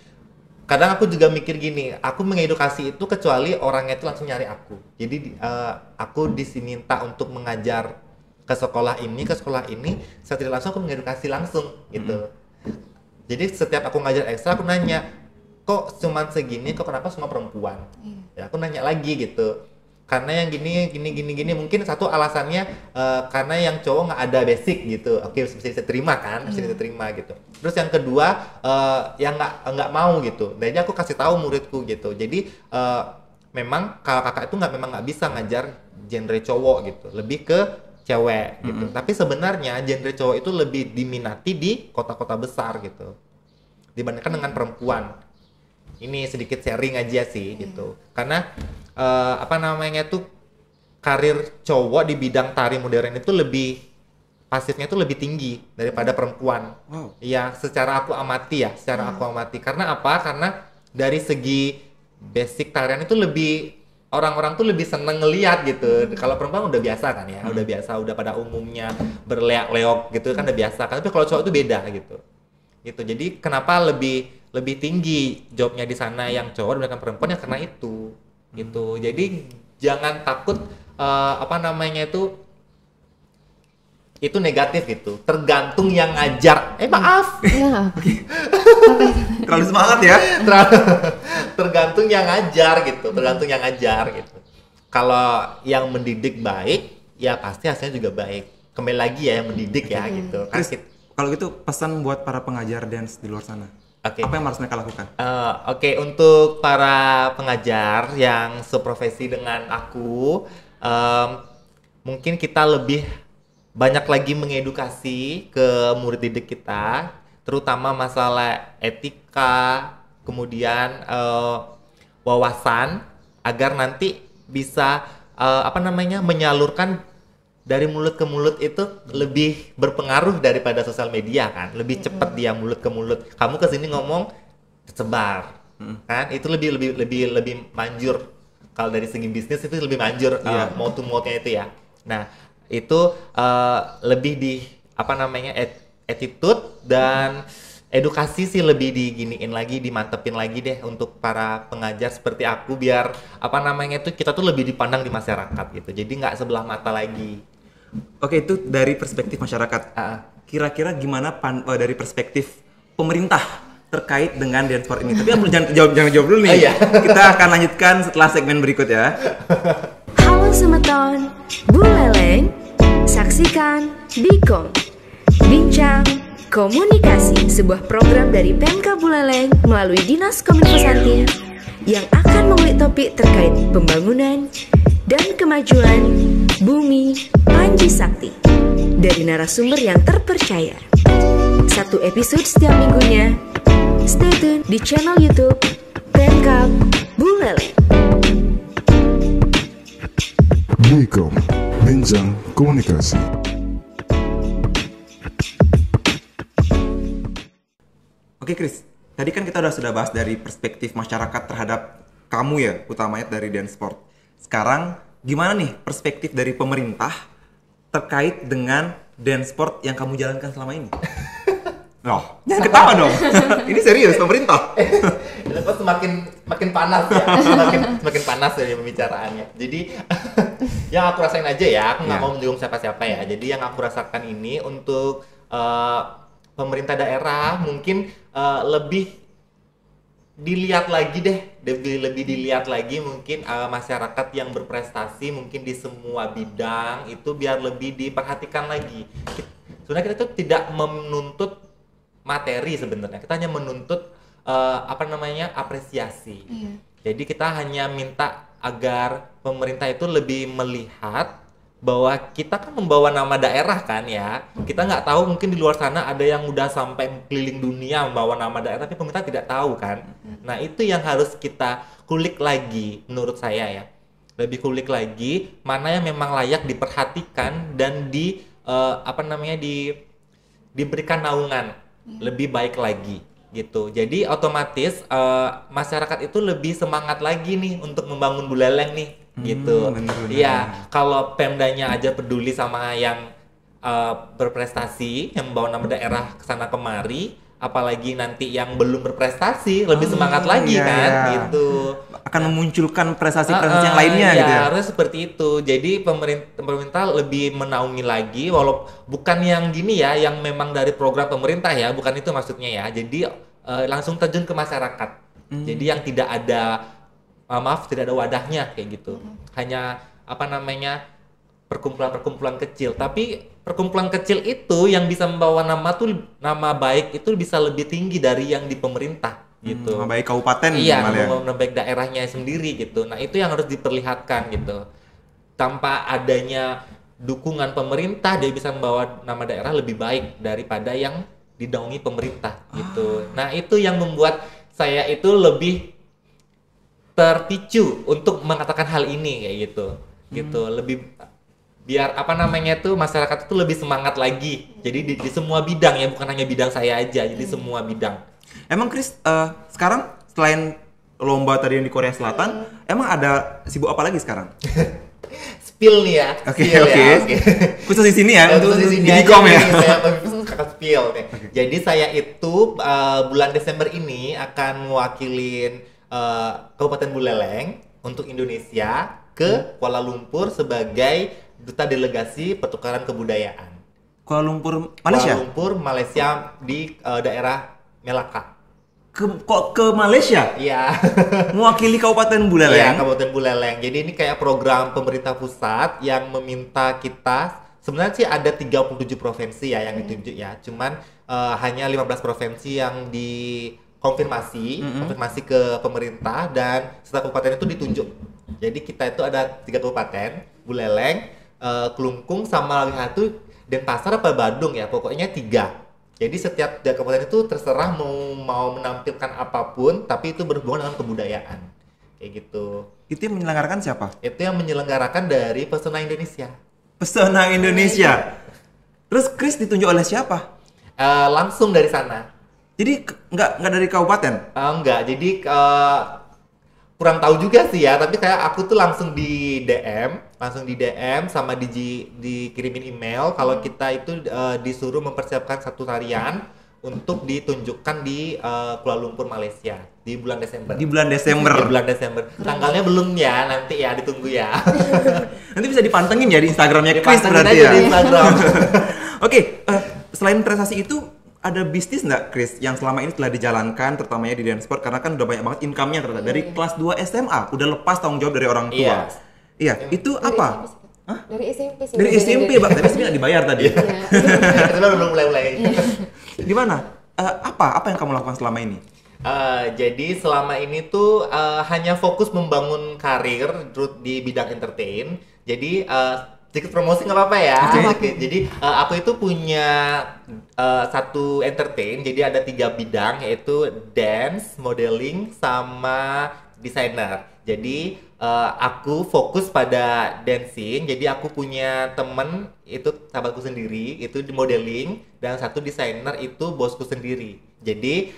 Kadang aku juga mikir gini, aku mengedukasi itu kecuali orangnya itu langsung nyari aku. Jadi aku diminta untuk mengajar ke sekolah ini, saya tidak langsung aku mengedukasi langsung gitu. Jadi setiap aku ngajar ekstra, aku nanya, kok cuman segini, kok kenapa semua perempuan? Ya aku nanya lagi gitu. Karena yang gini, mungkin satu alasannya karena yang cowok nggak ada basic gitu. Oke, bisa terima kan, bisa diterima gitu. Terus yang kedua yang nggak mau gitu. Jadi aku kasih tahu muridku gitu. Jadi memang kakak itu memang nggak bisa ngajar genre cowok gitu, lebih ke cewek gitu. Tapi sebenarnya genre cowok itu lebih diminati di kota-kota besar gitu dibandingkan dengan perempuan. Ini sedikit sharing aja sih gitu. Karena karir cowok di bidang tari modern itu lebih pasifnya itu lebih tinggi daripada perempuan. Iya, secara aku amati. Karena apa? Karena dari segi basic tarian itu lebih orang-orang tuh lebih seneng ngeliat gitu. Kalau perempuan udah biasa kan ya, udah pada umumnya berleak-leok gitu kan udah biasa kan. Tapi kalau cowok itu beda gitu. Jadi kenapa lebih tinggi jobnya di sana yang cowok dibandingkan perempuan ya karena itu. Gitu. Jadi jangan takut itu negatif gitu. Tergantung yang ngajar. Maaf. Iya. Terlalu semangat ya. Tergantung yang ngajar gitu. Kalau yang mendidik baik, ya pasti hasilnya juga baik. Kembali lagi ya yang mendidik ya gitu. Chris, kalau gitu pesan buat para pengajar dance di luar sana. Apa yang harus mereka lakukan? Untuk para pengajar yang seprofesi dengan aku, mungkin kita lebih banyak lagi mengedukasi ke murid didik kita, terutama masalah etika, kemudian wawasan, agar nanti bisa menyalurkan dari mulut ke mulut itu lebih berpengaruh daripada sosial media kan, lebih cepat dia mulut ke mulut. Kamu kesini ngomong tersebar, kan? Itu lebih manjur. Kalau dari segi bisnis itu lebih manjur mouth to mouth-nya itu ya. Nah itu lebih di attitude dan edukasi sih lebih diginiin lagi, dimantepin lagi deh untuk para pengajar seperti aku biar kita tuh lebih dipandang di masyarakat gitu. Jadi nggak sebelah mata lagi. Oke, itu dari perspektif masyarakat. Kira-kira gimana dari perspektif pemerintah terkait dengan dance sport ini? Tapi jangan jawab dulu nih. Kita akan lanjutkan setelah segmen berikut ya. Halo Semeton, Buleleng, saksikan Bikom, Bincang Komunikasi, sebuah program dari Pemka Buleleng melalui Dinas Kominfo Santi yang akan mengulik topik terkait pembangunan dan kemajuan Bumi Panji Sakti dari narasumber yang terpercaya. 1 episode setiap minggunya. Stay tune di channel YouTube Pemkab Buleleng. Bikom, Bincang Komunikasi. Oke Chris, tadi kan kita sudah bahas dari perspektif masyarakat terhadap kamu ya, utamanya dari dance sport. Sekarang gimana nih perspektif dari pemerintah terkait dengan dance sport yang kamu jalankan selama ini? Loh, jangan ketawa dong. Ini serius pemerintah. Kok semakin panas ya, semakin panas ya pembicaraannya. Jadi yang aku rasain aja ya, aku nggak mau menyinggung siapa-siapa ya. Jadi yang aku rasakan ini untuk pemerintah daerah mungkin lebih dilihat lagi lebih dilihat lagi mungkin masyarakat yang berprestasi mungkin di semua bidang itu biar lebih diperhatikan lagi. Sebenarnya kita tuh tidak menuntut materi sebenarnya, kita hanya menuntut apresiasi. Jadi kita hanya minta agar pemerintah itu lebih melihat bahwa kita kan membawa nama daerah kan ya. Kita nggak tahu, mungkin di luar sana ada yang udah sampai keliling dunia membawa nama daerah, tapi pemerintah tidak tahu kan. Nah itu yang harus kita kulik lagi menurut saya ya. Lebih kulik lagi mana yang memang layak diperhatikan dan diberikan naungan lebih baik lagi gitu. Jadi otomatis masyarakat itu lebih semangat lagi nih untuk membangun Buleleng nih gitu. Iya, kalau Pemdanya aja peduli sama yang berprestasi, yang membawa nama daerah kesana kemari, apalagi nanti yang belum berprestasi lebih semangat lagi kan gitu. Akan memunculkan prestasi-prestasi yang lainnya gitu ya. Harus seperti itu. Jadi pemerintah lebih menaungi lagi, walaupun bukan yang gini ya, yang memang dari program pemerintah ya, bukan itu maksudnya ya. Jadi langsung terjun ke masyarakat. Jadi yang tidak ada tidak ada wadahnya kayak gitu. Hanya perkumpulan-perkumpulan kecil. Tapi perkumpulan kecil itu yang bisa membawa nama baik itu bisa lebih tinggi dari yang di pemerintah gitu. Nama baik kabupaten iya, nama baik daerahnya sendiri gitu. Nah, itu yang harus diperlihatkan gitu. Tanpa adanya dukungan pemerintah, dia bisa membawa nama daerah lebih baik daripada yang dinaungi pemerintah gitu. Nah, itu yang membuat saya itu lebih terpicu untuk mengatakan hal ini kayak gitu. Lebih biar masyarakat itu lebih semangat lagi. Jadi di semua bidang ya, bukan hanya bidang saya aja, jadi semua bidang. Emang Chris, sekarang selain lomba tadi yang di Korea Selatan, emang ada sibuk apa lagi sekarang? Spill nih ya. Oke. Khusus di sini ya, untuk di Bicom ya. Saya kakak spill nih. Jadi saya itu bulan Desember ini akan mewakilin Kabupaten Buleleng untuk Indonesia ke Kuala Lumpur sebagai duta delegasi pertukaran kebudayaan. Kuala Lumpur, Malaysia? Kuala Lumpur, Malaysia di daerah Melaka. Ke Malaysia? Iya. Mewakili Kabupaten Buleleng? Iya, Kabupaten Buleleng. Jadi ini kayak program pemerintah pusat yang meminta kita, sebenarnya sih ada 37 provinsi ya yang ditunjuk ya. Cuman hanya 15 provinsi yang dikonfirmasi, konfirmasi ke pemerintah, dan setelah kabupaten itu ditunjuk. Jadi kita itu ada 3 kabupaten, Buleleng, Kelungkung, sama Lagi 1, Denpasar apa Badung ya, pokoknya 3. Jadi setiap kabupaten itu terserah mau menampilkan apapun, tapi itu berhubungan dengan kebudayaan. Kayak gitu. Itu yang menyelenggarakan siapa? Itu yang menyelenggarakan dari Pesona Indonesia. Pesona Indonesia. Terus Chris ditunjuk oleh siapa? Langsung dari sana. Jadi nggak dari kabupaten? Enggak, jadi kurang tahu juga sih ya, tapi kayak aku tuh langsung di DM sama dikirimin email kalau kita itu disuruh mempersiapkan satu tarian untuk ditunjukkan di Kuala Lumpur, Malaysia di bulan Desember. Di bulan Desember. Tanggalnya belum ya, nanti ya ditunggu ya. Nanti bisa dipantengin ya di Instagramnya Chris berarti ya. Di Instagram. Oke, selain prestasi itu ada bisnis nggak Chris yang selama ini telah dijalankan terutamanya di Danceport, karena kan udah banyak banget income-nya ternyata dari kelas 2 SMA udah lepas tanggung jawab dari orang tua. Iya, itu Dari apa? SMP. Dari SMP sih. Dari SMP, Bang. Tapi SMP nggak dibayar tadi. Itu belum mulai. Di mana? Apa yang kamu lakukan selama ini? Jadi selama ini tuh hanya fokus membangun karir di bidang entertain. Jadi sedikit promosi nggak apa-apa ya. Okay. Jadi aku itu punya satu entertain. Jadi ada 3 bidang, yaitu dance, modeling, sama desainer. Jadi aku fokus pada dancing. Jadi aku punya temen, itu sahabatku sendiri, itu di modeling, dan satu desainer itu bosku sendiri. Jadi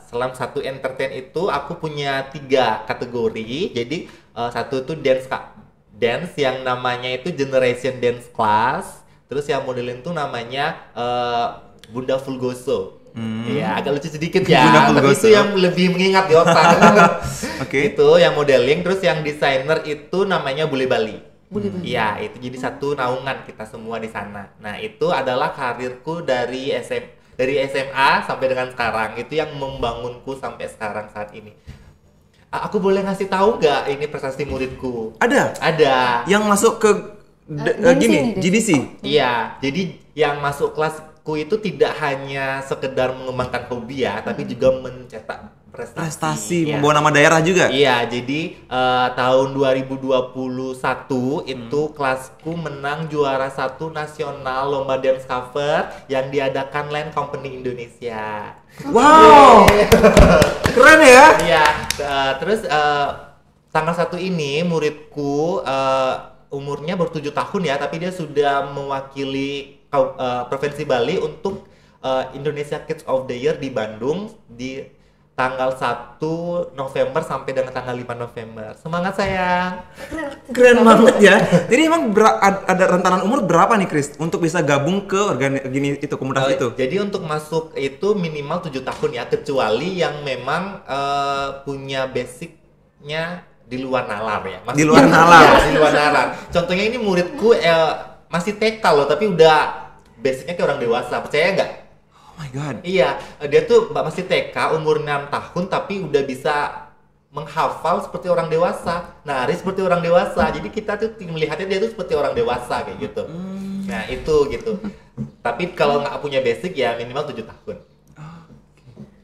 selama satu entertain itu aku punya 3 kategori. Jadi satu itu dance yang namanya itu Generation Dance Class. Terus yang modeling tuh namanya Bunda Fulgoso. Ya, agak lucu sedikit ya, tapi itu yang lebih mengingat di otak. Itu yang modeling. Terus yang desainer itu namanya Bule Bali. Iya, itu jadi satu naungan kita semua di sana. Nah, itu adalah karirku dari SMA sampai dengan sekarang. Itu yang membangunku sampai sekarang saat ini. Aku boleh ngasih tahu nggak ini prestasi muridku? Ada. Yang masuk ke GDC? Iya, jadi yang masuk kelasku itu tidak hanya sekedar mengembangkan hobi ya, tapi juga mencetak Prestasi, Iya. membawa nama daerah juga. Iya, jadi tahun 2021 itu kelasku menang juara 1 nasional lomba dance cover yang diadakan Land Company Indonesia. Wow, keren ya. Iya, terus tanggal 1 ini muridku umurnya baru 7 tahun ya, tapi dia sudah mewakili Provinsi Bali untuk Indonesia Kids of the Year di Bandung di tanggal 1 November sampai dengan tanggal 5 November. Semangat sayang. Keren banget ya. Jadi emang ada rentanan umur berapa nih Chris untuk bisa gabung ke komunitas itu? Jadi untuk masuk itu minimal 7 tahun ya, kecuali yang memang punya basicnya di luar nalar ya. Di luar nalar. Ya, di luar nalar. Contohnya ini muridku masih TK loh, tapi udah basicnya kayak orang dewasa. Percaya nggak? Oh my god. Iya, dia tuh masih TK, umur 6 tahun, tapi udah bisa menghafal seperti orang dewasa, nari seperti orang dewasa. Jadi kita tuh melihatnya dia tuh seperti orang dewasa kayak gitu. Nah itu gitu. Tapi kalau nggak punya basic ya minimal 7 tahun.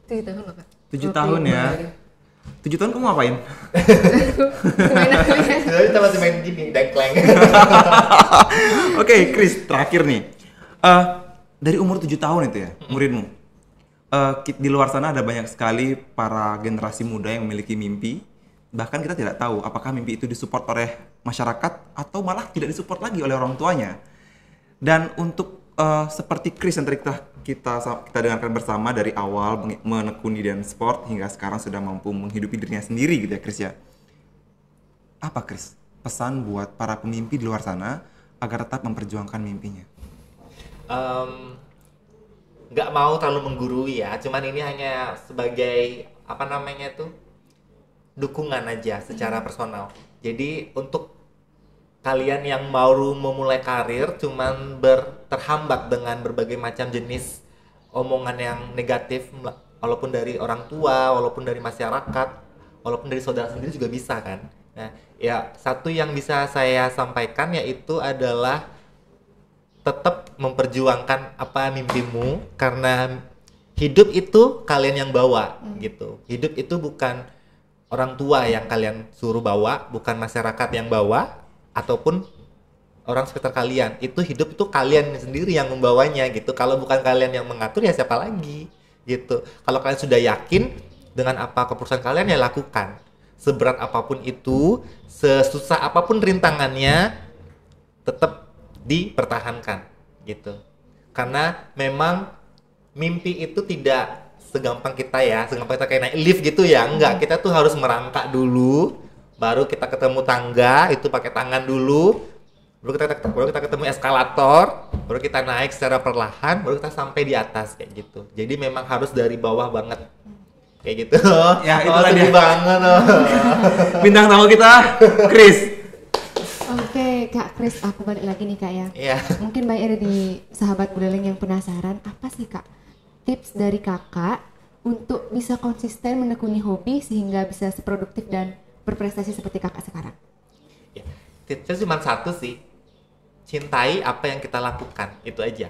7 tahun loh Kak. 7 tahun ya. 7 tahun kamu ngapain? Jadi kita masih main gini, dengkleng. Oke, Chris, terakhir nih. Dari umur 7 tahun itu ya, muridmu. Di luar sana ada banyak sekali para generasi muda yang memiliki mimpi. Bahkan kita tidak tahu apakah mimpi itu disupport oleh masyarakat atau malah tidak disupport lagi oleh orang tuanya. Dan untuk seperti Chris yang tadi kita dengarkan bersama dari awal menekuni dan sport hingga sekarang sudah mampu menghidupi dirinya sendiri gitu ya Chris ya. Apa Chris pesan buat para pemimpi di luar sana agar tetap memperjuangkan mimpinya? Nggak mau terlalu menggurui ya, cuman ini hanya sebagai apa namanya tuh dukungan aja secara personal. Jadi untuk kalian yang baru memulai karir cuman terhambat dengan berbagai macam jenis omongan yang negatif, walaupun dari orang tua, walaupun dari masyarakat, walaupun dari saudara sendiri juga bisa kan. Nah ya, satu yang bisa saya sampaikan yaitu adalah tetap memperjuangkan apa mimpimu, karena hidup itu kalian yang bawa gitu. Hidup itu bukan orang tua yang kalian suruh bawa, bukan masyarakat yang bawa ataupun orang sekitar kalian. Itu hidup itu kalian sendiri yang membawanya gitu. Kalau bukan kalian yang mengatur ya siapa lagi gitu. Kalau kalian sudah yakin dengan apa keputusan kalian ya lakukan. Seberat apapun itu, sesusah apapun rintangannya, tetap dipertahankan gitu. Karena memang mimpi itu tidak segampang kita kayak naik lift gitu ya. Enggak, kita tuh harus merangkak dulu, baru kita ketemu tangga, itu pakai tangan dulu, baru kita ketemu eskalator, baru kita naik secara perlahan, baru kita sampai di atas kayak gitu. Jadi memang harus dari bawah banget kayak gitu. Ya, itulah dia banget. bintang tamu kita, Chris. Oke, Kak Chris, aku balik lagi nih Kak ya. Iya. Mungkin banyak ada di sahabat Buleleng yang penasaran, apa sih Kak tips dari Kakak untuk bisa konsisten menekuni hobi sehingga bisa seproduktif dan berprestasi seperti Kakak sekarang? Ya, tipsnya cuma satu sih, cintai apa yang kita lakukan, itu aja.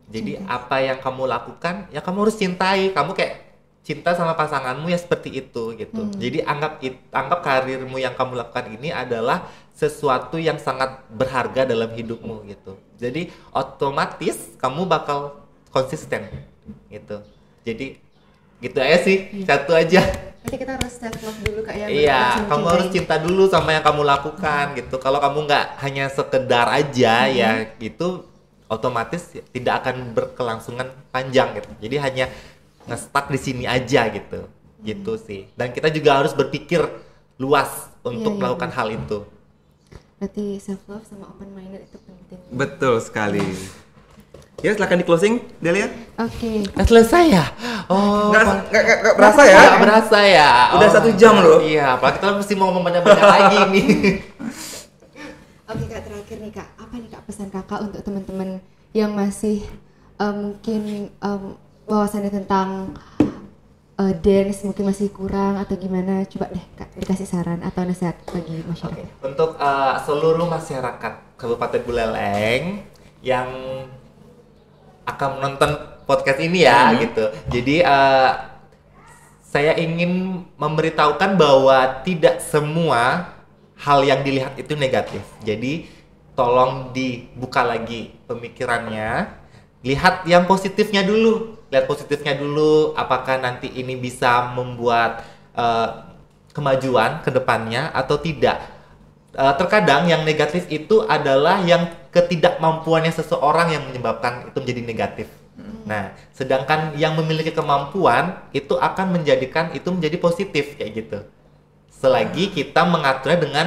Jadi apa yang kamu lakukan, ya kamu harus cintai. Kamu kayak cinta sama pasanganmu ya seperti itu gitu. Jadi anggap karirmu yang kamu lakukan ini adalah sesuatu yang sangat berharga dalam hidupmu gitu. Jadi otomatis kamu bakal konsisten gitu. Jadi gitu aja sih, satu aja. Berarti kita harus self love dulu Kak ya. Iya, kamu harus cinta dulu sama yang kamu lakukan gitu. Kalau kamu nggak hanya sekedar aja ya gitu, otomatis tidak akan berkelangsungan panjang gitu. Jadi hanya nge-stuck di sini aja gitu. Gitu sih. Dan kita juga harus berpikir luas untuk melakukan hal itu. Berarti self love sama open minded itu penting. Betul sekali. Ya, silakan di closing, Delia. Oke. Nggak selesai ya? Oh, Nggak berasa ya? nggak berasa ya? Udah 1 jam loh. Iya, apalagi kita mesti mau ngomong banyak-banyak lagi nih. Oke Kak, terakhir nih Kak, apa nih Kak pesan Kakak untuk teman-teman yang masih mungkin wawasannya tentang dance mungkin masih kurang atau gimana? Coba deh Kak dikasih saran atau nasihat bagi masyarakat. Untuk seluruh masyarakat Kabupaten Buleleng yang akan menonton podcast ini ya gitu. Jadi saya ingin memberitahukan bahwa tidak semua hal yang dilihat itu negatif. Jadi tolong dibuka lagi pemikirannya, lihat yang positifnya dulu. Lihat positifnya dulu, apakah nanti ini bisa membuat kemajuan ke depannya atau tidak. Terkadang yang negatif itu adalah yang ketidakmampuannya seseorang yang menyebabkan itu menjadi negatif. Nah, sedangkan yang memiliki kemampuan itu akan menjadikan itu menjadi positif kayak gitu. Selagi kita mengaturnya dengan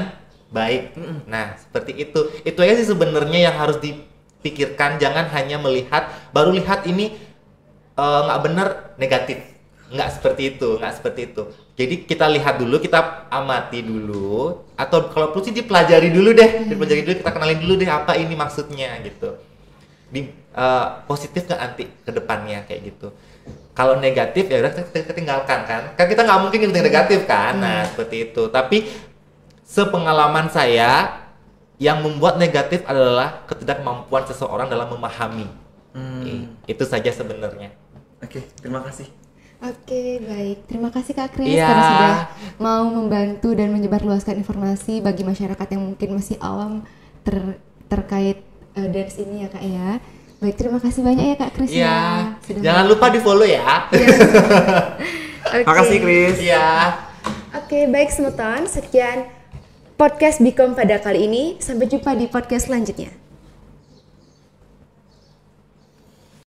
baik. Nah, seperti itu. Itu aja sih sebenarnya yang harus dipikirkan. Jangan hanya melihat, baru lihat ini nggak benar negatif. Nggak seperti itu. Jadi kita lihat dulu, kita amati dulu, atau kalau perlu sih dipelajari dulu deh. Kita kenalin dulu deh apa ini maksudnya gitu. Positif nggak nanti ke depannya kayak gitu. Kalau negatif ya udah kita tinggalkan kan kita nggak mungkin yang negatif kan. Nah seperti itu. Tapi sepengalaman saya yang membuat negatif adalah ketidakmampuan seseorang dalam memahami. Itu saja sebenarnya. Oke, terima kasih. Oke, baik. Terima kasih Kak Kris Iya. karena sudah mau membantu dan menyebarluaskan informasi bagi masyarakat yang mungkin masih awam terkait dance ini ya Kak ya. Baik, terima kasih banyak ya Kak Kris Iya. ya. Sudah Jangan lupa di follow ya. Oke. Makasih Chris. Iya. Oke, baik Semeton. Sekian podcast Bikom pada kali ini. Sampai jumpa di podcast selanjutnya.